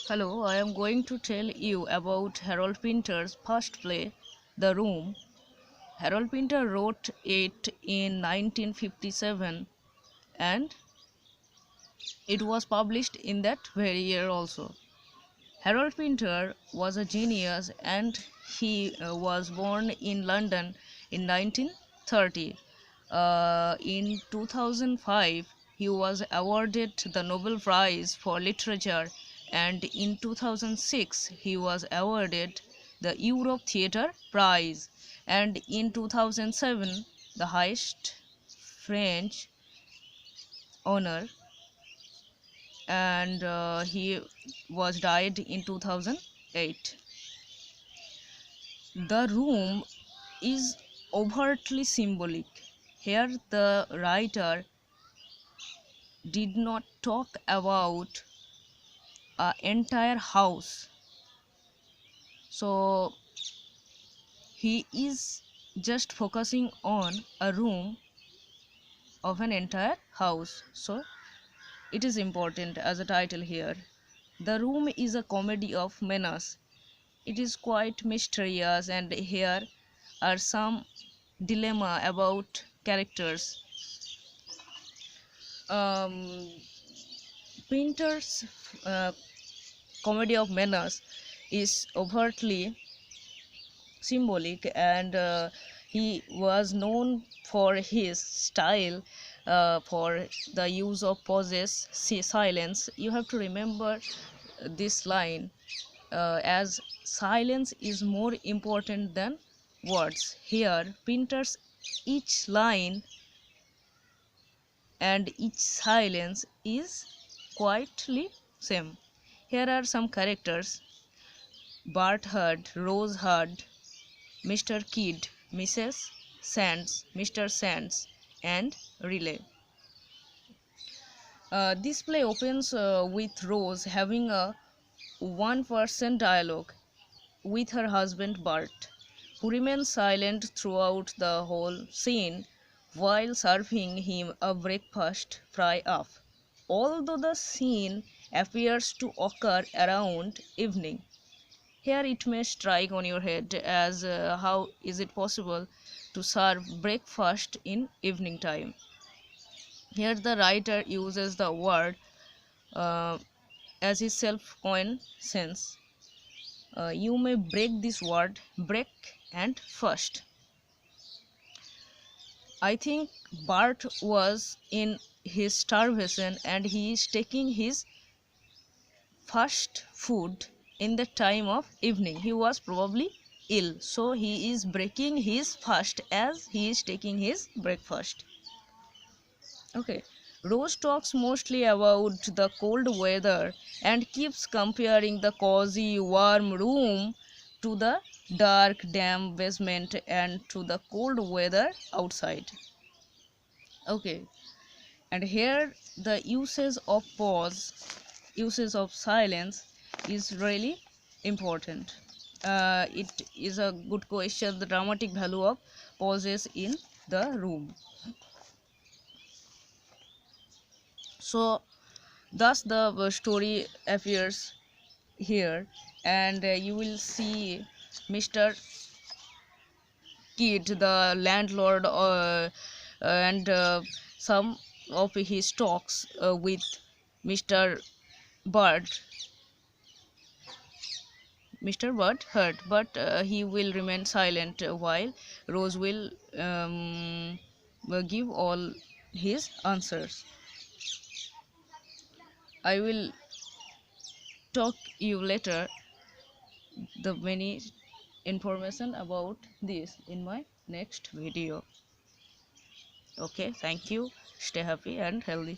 Hello, I am going to tell you about Harold Pinter's first play, The Room. Harold Pinter wrote it in 1957 and it was published in that very year also. Harold Pinter was a genius and he was born in London in 1930. In 2005, he was awarded the Nobel Prize for Literature, and in 2006, he was awarded the Europe Theatre Prize, and in 2007, the highest French honor, and he was died in 2008. The Room is overtly symbolic. Here, the writer did not talk about an entire house, so he is just focusing on a room of an entire house. So it is important as a title here. The Room is a comedy of menace. It is quite mysterious, and here are some dilemma about characters. um, Pinter's uh, comedy of manners is overtly symbolic, and he was known for his style, for the use of pauses, silence. You have to remember this line, as silence is more important than words. Here, Pinter's each line and each silence is quietly same. Here are some characters: Bart Hurd, Rose Hurd, Mr. Kidd, Mrs. Sands, Mr. Sands, and Relay. This play opens with Rose having a one-person dialogue with her husband Bart, who remains silent throughout the whole scene while serving him a breakfast fry-off. Although the scene appears to occur around evening, here it may strike on your head as how is it possible to serve breakfast in evening time. Here the writer uses the word uh, as his self-coined sense. You may break this word break and first. I think Bart was in his starvation and he is taking his first food in the time of evening. He was probably ill, so he is breaking his fast as he is taking his breakfast. Okay. Rose talks mostly about the cold weather and keeps comparing the cozy warm room to the dark damp basement and to the cold weather outside. Okay. And here the usage of pause, usage of silence is really important. It is a good question, the dramatic value of pauses in the room. So thus the story appears here, and you will see Mr. Kidd, the landlord, and some of his talks with Mr. Bird, Mr. Bird heard, but he will remain silent while Rose will give all his answers. I will talk you later the many information about this in my next video. Okay, thank you. Stay happy and healthy.